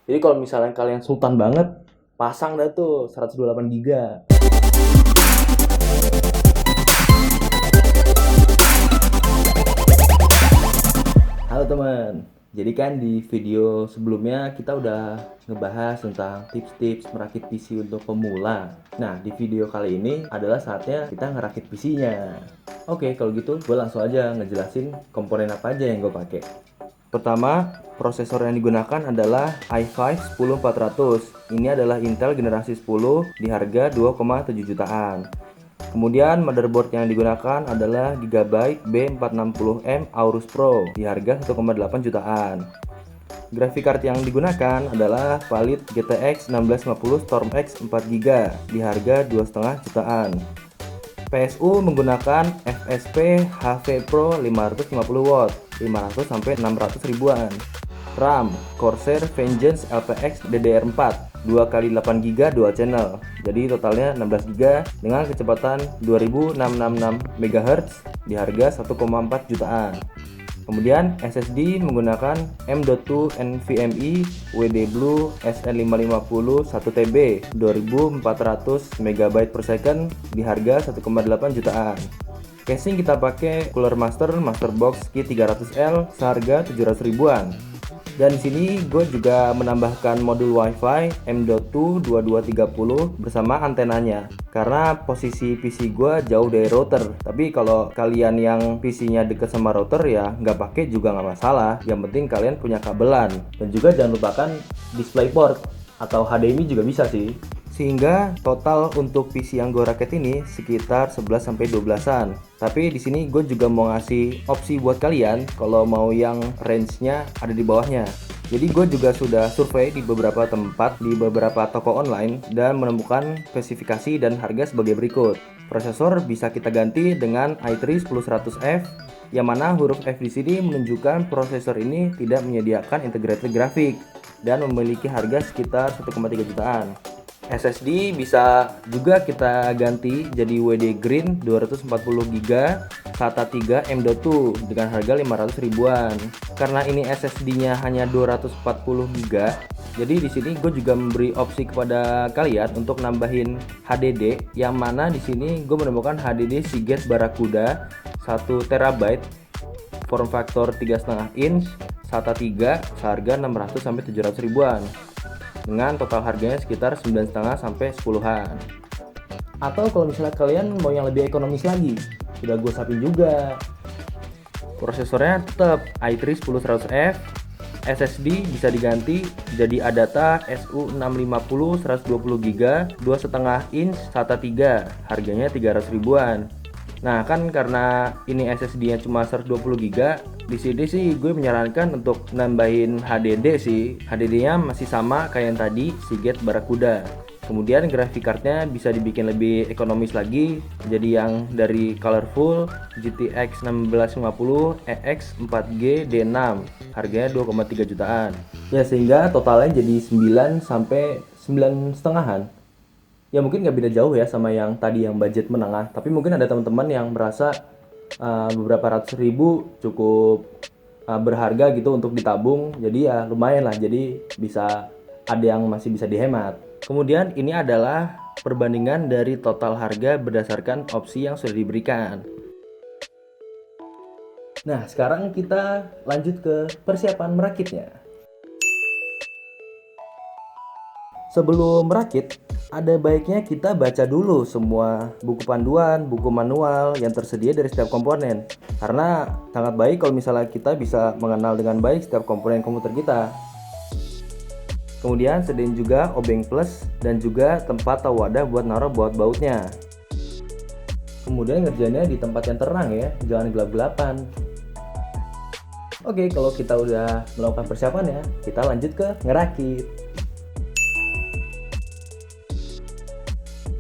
Jadi kalau misalnya kalian sultan banget, pasang dah tuh 128 GB. Halo teman, jadi kan di video sebelumnya kita udah ngebahas tentang tips-tips merakit PC untuk pemula. Nah, di video kali ini adalah saatnya kita ngerakit PC-nya. Oke, kalau gitu gue langsung aja ngejelasin komponen apa aja yang gue pakai. Pertama, prosesor yang digunakan adalah i5 10400. Ini adalah Intel generasi 10 di harga 2,7 jutaan. Kemudian motherboard yang digunakan adalah Gigabyte B460M Aorus Pro di harga 1,8 jutaan. Graphic card yang digunakan adalah Valid GTX 1650 Storm-X 4GB di harga 2,5 jutaan. PSU menggunakan FSP HV Pro 550W, 500 sampai 600 ribuan. RAM Corsair Vengeance LPX DDR4 2x8GB dual channel, jadi totalnya 16GB dengan kecepatan 2666 MHz di harga 1,4 jutaan. Kemudian SSD menggunakan M.2 NVMe WD Blue SN550 1TB 2400 MB per second di harga 1,8 jutaan. Casing kita pakai Cooler Master Box K300L seharga 700 ribuan. Dan di sini gue juga menambahkan modul WiFi M.2 2230 bersama antenanya. Karena posisi PC gue jauh dari router. Tapi kalau kalian yang PC-nya deket sama router ya nggak pakai juga nggak masalah. Yang penting kalian punya kabelan. Dan juga jangan lupakan DisplayPort atau HDMI juga bisa sih. Sehingga total untuk PC yang gue rakit ini sekitar 11-12an. Tapi di sini gue juga mau ngasih opsi buat kalian kalau mau yang range-nya ada di bawahnya. Jadi gue juga sudah survei di beberapa tempat, di beberapa toko online dan menemukan spesifikasi dan harga sebagai berikut. Prosesor bisa kita ganti dengan i3 10100F, yang mana huruf F di sini menunjukkan prosesor ini tidak menyediakan integrated grafik dan memiliki harga sekitar 1,3 jutaan. SSD bisa juga kita ganti jadi WD Green 240GB SATA 3 M.2 dengan harga 500 ribuan. Karena ini SSD-nya hanya 240GB, jadi di sini gue juga memberi opsi kepada kalian untuk nambahin HDD, yang mana di sini gue menemukan HDD Seagate Barracuda 1 TB form factor 3,5 inch SATA 3 seharga 600 sampai 700 ribuan. Dengan total harganya sekitar 9,5 sampai 10-an. Atau kalau misalnya kalian mau yang lebih ekonomis lagi, sudah gue sapin juga. Prosesornya tetap i3 10100F, SSD bisa diganti jadi Adata SU650 120GB 2,5 inch SATA 3, harganya 300 ribuan. Nah kan karena ini SSD-nya cuma 120GB, di sini sih gue menyarankan untuk nambahin HDD sih. HDD-nya masih sama kayak yang tadi, Seagate Barracuda. Kemudian graphic card-nya bisa dibikin lebih ekonomis lagi, jadi yang dari colorful GTX 1650 EX 4G D6, harganya 2,3 jutaan. Ya sehingga totalnya jadi 9 sampai 9,5-an. Ya mungkin nggak beda jauh ya sama yang tadi yang budget menengah, tapi mungkin ada teman-teman yang merasa beberapa ratus ribu cukup berharga gitu untuk ditabung, jadi ya lumayan lah, jadi bisa ada yang masih bisa dihemat. Kemudian ini adalah perbandingan dari total harga berdasarkan opsi yang sudah diberikan. Nah sekarang kita lanjut ke persiapan merakitnya. Sebelum merakit, ada baiknya kita baca dulu semua buku panduan, buku manual yang tersedia dari setiap komponen. Karena sangat baik kalau misalnya kita bisa mengenal dengan baik setiap komponen komputer kita. Kemudian sediain juga obeng plus dan juga tempat atau wadah buat naruh buat bautnya. Kemudian ngerjainnya di tempat yang terang ya, jangan gelap-gelapan. Oke, kalau kita udah melakukan persiapannya, kita lanjut ke ngerakit.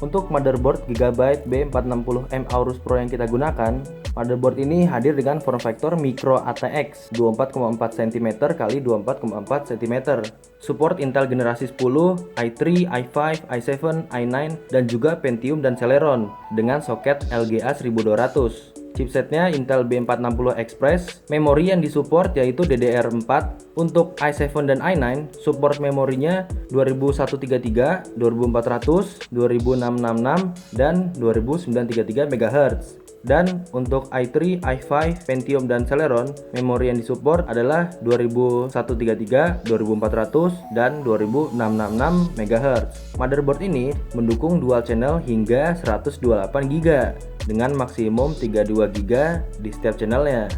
Untuk motherboard Gigabyte B460M Aorus Pro yang kita gunakan, motherboard ini hadir dengan form factor Micro ATX 24,4 cm x 24,4 cm. Support Intel generasi 10, i3, i5, i7, i9, dan juga Pentium dan Celeron dengan soket LGA 1200. Chipsetnya Intel B460 Express. Memori yang disupport yaitu DDR4. Untuk i7 dan i9 support memorinya 2133, 2400, 2666 dan 2933 MHz. Dan untuk i3, i5, Pentium dan Celeron, memori yang disupport adalah 2133, 2400 dan 2666 MHz. Motherboard ini mendukung dual channel hingga 128 GB dengan maksimum 32 GB di setiap channelnya.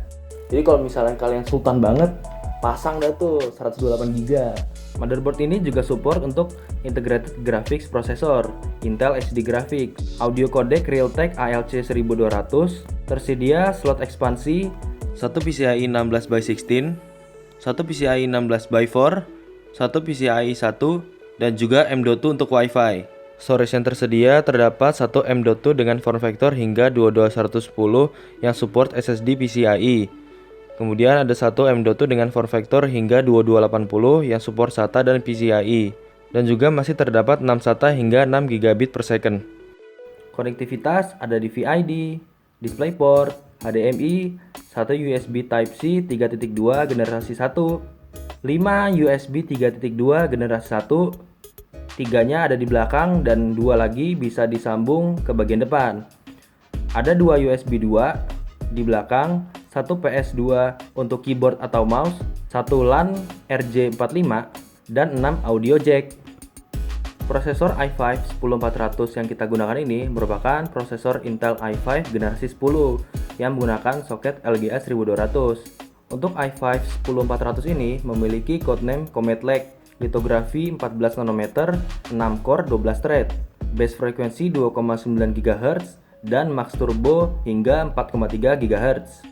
Jadi kalau misalnya kalian sultan banget, pasang dah tuh 128 GB. Motherboard ini juga support untuk Integrated Graphics Processor, Intel HD Graphics, audio codec Realtek ALC 1200, tersedia slot ekspansi, satu PCIe 16x16, satu PCIe 16x4, satu PCIe 1, dan juga M.2 untuk Wi-Fi. Storage yang tersedia terdapat satu M.2 dengan form factor hingga 22110 yang support SSD PCIe. Kemudian ada satu M.2 dengan form factor hingga 2280 yang support SATA dan PCIe. Dan juga masih terdapat 6 SATA hingga 6 GB per second. Konektivitas ada DVI-D, DisplayPort, HDMI, 1 USB Type-C 3.2 generasi 1, 5 USB 3.2 generasi 1, 3-nya ada di belakang dan 2 lagi bisa disambung ke bagian depan. Ada 2 USB 2 di belakang, 1 PS2 untuk keyboard atau mouse, 1 LAN RJ45, dan 6 audio jack. Prosesor i5 10400 yang kita gunakan ini merupakan prosesor Intel i5 generasi 10 yang menggunakan soket LGA 1200. Untuk i5 10400 ini memiliki codename Comet Lake, litografi 14 nanometer, 6 core 12 thread, base frekuensi 2,9 GHz, dan max turbo hingga 4,3 GHz.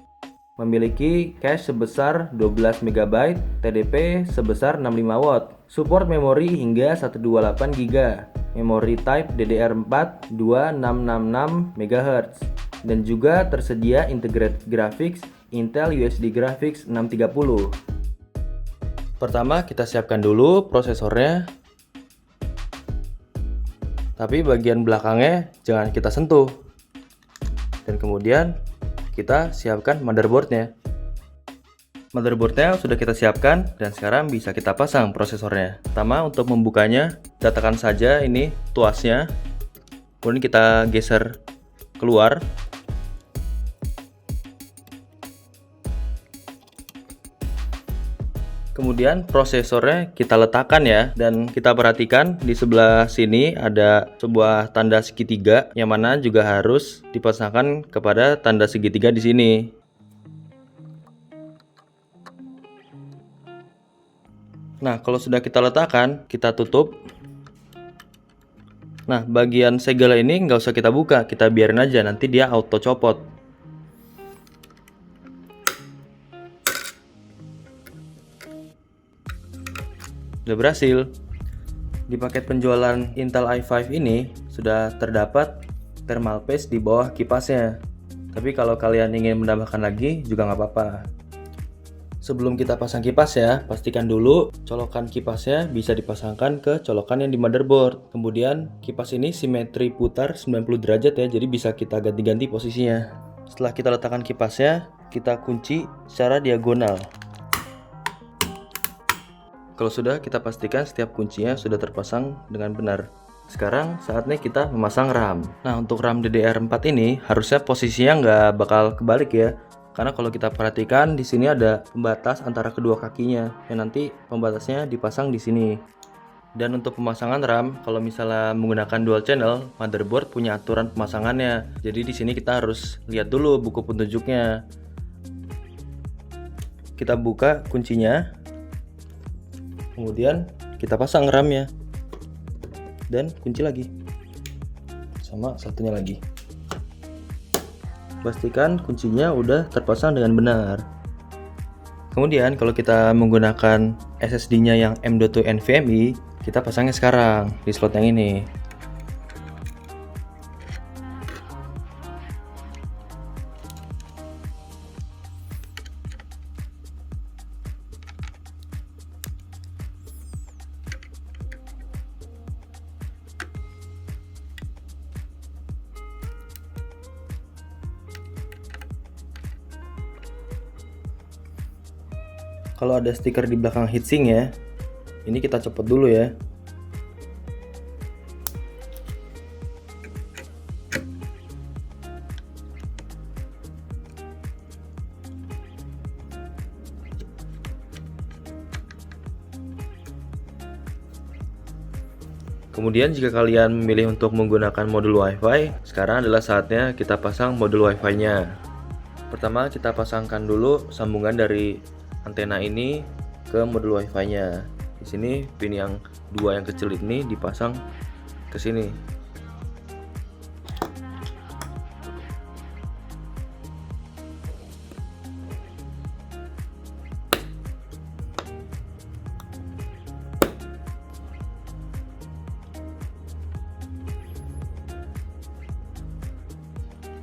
Memiliki cache sebesar 12 MB, TDP sebesar 65 watt, support memori hingga 128 GB, memori type DDR4 2666 MHz, dan juga tersedia Integrated Graphics Intel UHD Graphics 630. Pertama kita siapkan dulu prosesornya, tapi bagian belakangnya jangan kita sentuh, dan kemudian kita siapkan motherboardnya. Motherboardnya sudah kita siapkan dan sekarang bisa kita pasang prosesornya. Pertama untuk membukanya, kita tekan saja ini tuasnya, kemudian kita geser keluar. Kemudian prosesornya kita letakkan ya, dan kita perhatikan di sebelah sini ada sebuah tanda segitiga yang mana juga harus dipasangkan kepada tanda segitiga di sini. Nah, kalau sudah kita letakkan, kita tutup. Nah, bagian segel ini nggak usah kita buka, kita biarin aja, nanti dia auto copot. Sudah berhasil. Di paket penjualan Intel i5 ini sudah terdapat thermal paste di bawah kipasnya. Tapi kalau kalian ingin menambahkan lagi juga nggak apa-apa. Sebelum kita pasang kipas ya, pastikan dulu colokan kipasnya bisa dipasangkan ke colokan yang di motherboard. Kemudian kipas ini simetri putar 90 derajat ya, jadi bisa kita ganti-ganti posisinya. Setelah kita letakkan kipasnya, kita kunci secara diagonal. Kalau sudah, kita pastikan setiap kuncinya sudah terpasang dengan benar. Sekarang saatnya kita memasang RAM. Nah, untuk RAM DDR4 ini harusnya posisinya nggak bakal kebalik ya. Karena kalau kita perhatikan di sini ada pembatas antara kedua kakinya, yang nanti pembatasnya dipasang di sini. Dan untuk pemasangan RAM, kalau misalnya menggunakan dual channel, motherboard punya aturan pemasangannya. Jadi di sini kita harus lihat dulu buku petunjuknya. Kita buka kuncinya. Kemudian kita pasang RAM-nya dan kunci lagi sama satunya lagi. Pastikan kuncinya udah terpasang dengan benar. Kemudian kalau kita menggunakan SSD-nya yang M.2 NVMe, kita pasangnya sekarang di slot yang ini. kalau ada stiker di belakang heatsink ya, ini kita copot dulu ya. Kemudian jika kalian memilih untuk menggunakan modul WiFi, sekarang adalah saatnya kita pasang modul WiFi-nya. Pertama kita pasangkan dulu sambungan dari antena ini ke modul WiFi-nya. Di sini pin yang dua yang kecil ini dipasang ke sini.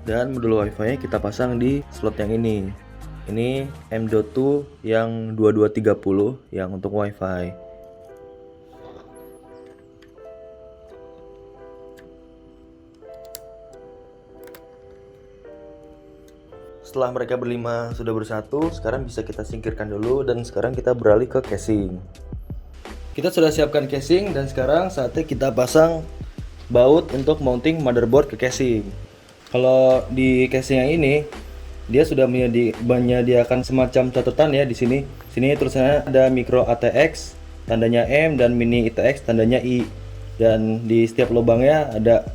Dan modul WiFi-nya kita pasang di slot yang ini. Ini M.2 yang 2230 yang untuk WiFi. Setelah mereka berlima sudah bersatu, sekarang bisa kita singkirkan dulu dan sekarang kita beralih ke casing. Kita sudah siapkan casing dan sekarang saatnya kita pasang baut untuk mounting motherboard ke casing. Kalau di casing yang ini dia sudah menyediakan semacam catatan ya di sini. Sini tulisannya ada micro ATX tandanya M dan mini ITX tandanya I. Dan di setiap lubangnya ada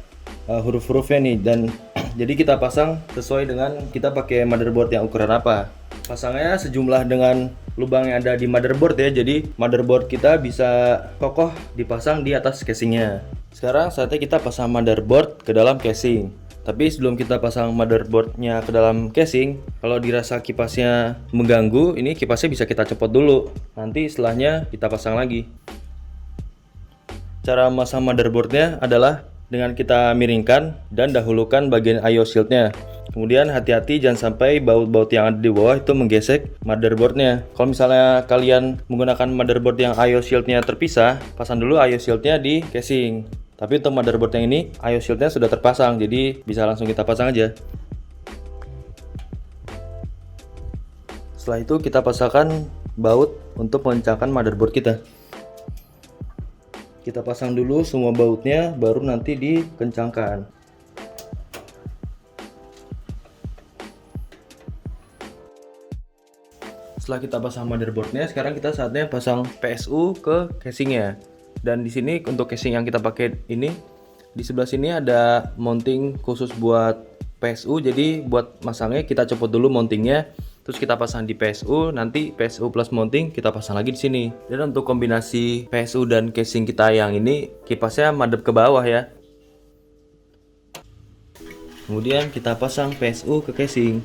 huruf-hurufnya nih, dan jadi kita pasang sesuai dengan kita pakai motherboard yang ukuran apa. Pasangnya sejumlah dengan lubang yang ada di motherboard ya. Jadi motherboard kita bisa kokoh dipasang di atas casingnya. Sekarang saatnya kita pasang motherboard ke dalam casing. Tapi sebelum kita pasang motherboardnya ke dalam casing, kalau dirasa kipasnya mengganggu, ini kipasnya bisa kita copot dulu. Nanti setelahnya kita pasang lagi. Cara memasang motherboardnya adalah dengan kita miringkan dan dahulukan bagian I/O shieldnya. Kemudian hati-hati jangan sampai baut-baut yang ada di bawah itu menggesek motherboardnya. Kalau misalnya kalian menggunakan motherboard yang I/O shieldnya terpisah, pasang dulu I/O shieldnya di casing. Tapi untuk motherboard yang ini, I/O shieldnya sudah terpasang, jadi bisa langsung kita pasang aja. Setelah itu kita pasangkan baut untuk mengencangkan motherboard kita. Kita pasang dulu semua bautnya, baru nanti dikencangkan. Setelah kita pasang motherboardnya, sekarang kita saatnya pasang PSU ke casingnya. Dan di sini untuk casing yang kita pakai ini, di sebelah sini ada mounting khusus buat PSU. Jadi buat masangnya kita copot dulu mountingnya, terus kita pasang di PSU. Nanti PSU plus mounting kita pasang lagi di sini. Dan untuk kombinasi PSU dan casing kita yang ini, kipasnya madep ke bawah ya. Kemudian kita pasang PSU ke casing.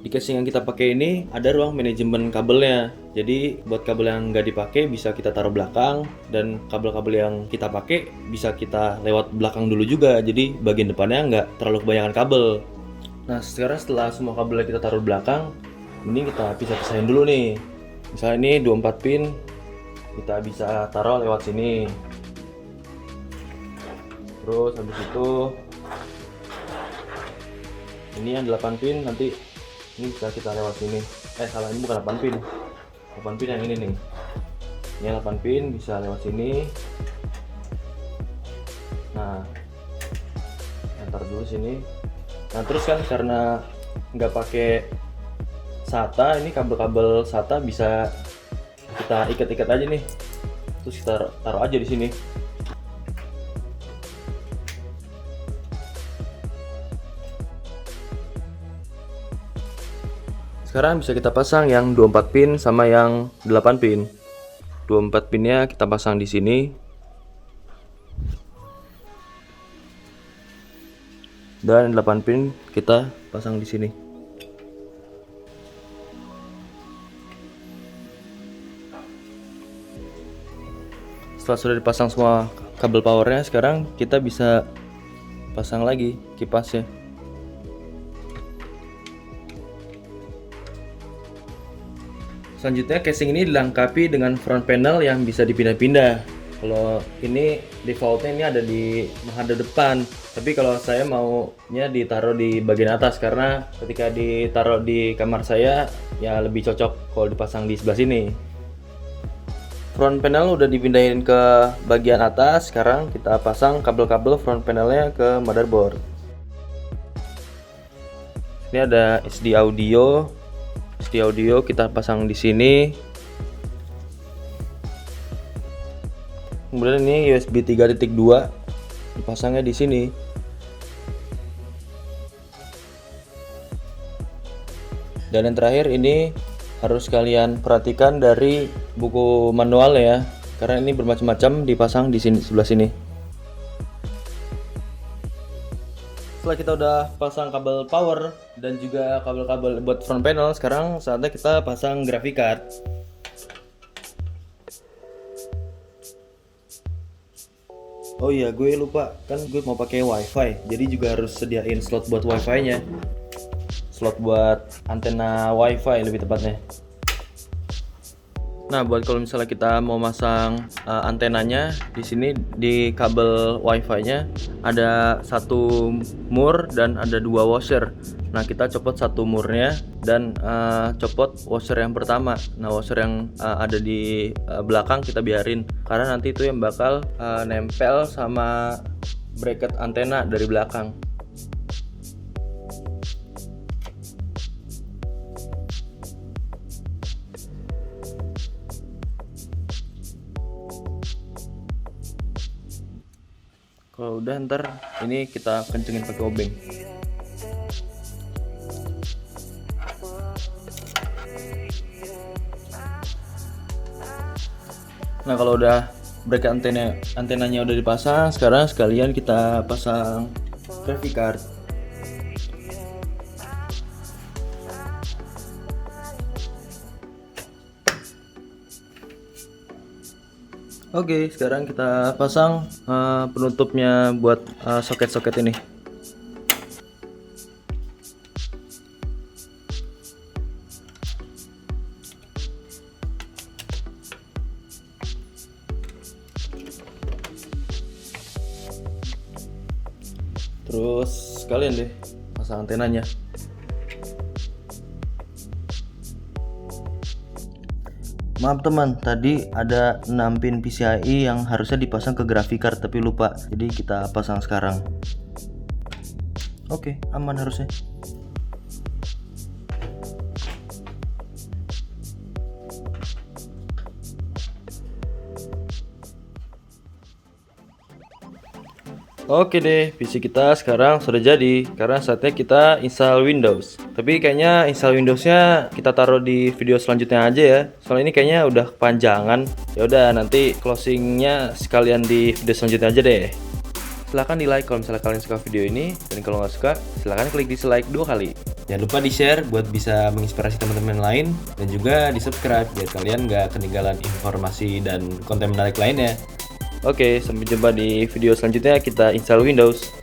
Di casing yang kita pakai ini ada ruang manajemen kabelnya. Jadi buat kabel yang nggak dipakai bisa kita taruh belakang, dan kabel-kabel yang kita pakai bisa kita lewat belakang dulu juga. Jadi bagian depannya nggak terlalu kebanyakan kabel. Nah sekarang setelah semua kabelnya kita taruh belakang, ini kita pisah-pisahin dulu nih. Misalnya ini 24 pin, kita bisa taruh lewat sini. Terus habis itu ini yang 8 pin nanti ini bisa kita lewat sini. Salah, ini bukan 8 pin. 8 pin yang ini nih. Ini 8 pin bisa lewat sini. Nah, antar dulu sini. Nah, terus kan karena nggak pakai SATA, ini kabel-kabel SATA bisa kita ikat-ikat aja nih. Terus kita taruh aja di sini. Sekarang bisa kita pasang yang 24 pin sama yang 8 pin. 24 pinnya kita pasang di sini. Dan 8 pin kita pasang di sini. Setelah sudah dipasang semua kabel powernya, sekarang kita bisa pasang lagi kipasnya. Selanjutnya casing ini dilengkapi dengan front panel yang bisa dipindah-pindah. Kalau ini defaultnya ini ada di menghadap depan, tapi kalau saya maunya ditaruh di bagian atas karena ketika ditaruh di kamar saya ya lebih cocok kalau dipasang di sebelah sini. Front panel udah dipindahin ke bagian atas, sekarang kita pasang kabel-kabel front panelnya ke motherboard. Ini ada SD audio kita pasang di sini. Kemudian ini USB 3.2 dipasangnya di sini. Dan yang terakhir ini harus kalian perhatikan dari buku manual ya, karena ini bermacam-macam dipasang di sini sebelah sini. Setelah kita udah pasang kabel power dan juga kabel-kabel buat front panel, sekarang saatnya kita pasang graphic card. Oh iya, gue lupa, kan gue mau pakai wifi, jadi juga harus sediain slot buat wifi nya, slot buat antena wifi lebih tepatnya. Nah, buat kalau misalnya kita mau masang antenanya, di sini di kabel wifi-nya ada satu mur dan ada dua washer. Nah, kita copot satu murnya dan copot washer yang pertama. Nah, washer yang ada di belakang kita biarin karena nanti itu yang bakal nempel sama bracket antena dari belakang. Kalau udah ntar ini kita kencengin pakai obeng. Nah, kalau udah bracket antenanya udah dipasang, sekarang sekalian kita pasang graphic card. Oke, sekarang kita pasang penutupnya buat soket-soket ini. Terus sekalian deh pasang antenanya. Maaf teman, tadi ada 6 pin PCIe yang harusnya dipasang ke graphic card tapi lupa. Jadi kita pasang sekarang. Oke, aman harusnya. Oke deh, PC kita sekarang sudah jadi. Karena saatnya kita install Windows. Tapi kayaknya install Windowsnya kita taruh di video selanjutnya aja ya. Soalnya ini kayaknya udah kepanjangan. Ya udah, nanti closingnya sekalian di video selanjutnya aja deh. Silahkan di like kalau misalnya kalian suka video ini, dan kalau nggak suka silahkan klik dislike 2 kali. Jangan lupa di share buat bisa menginspirasi teman-teman lain, dan juga di subscribe biar kalian nggak ketinggalan informasi dan konten menarik lainnya. Oke, sampai jumpa di video selanjutnya kita install Windows.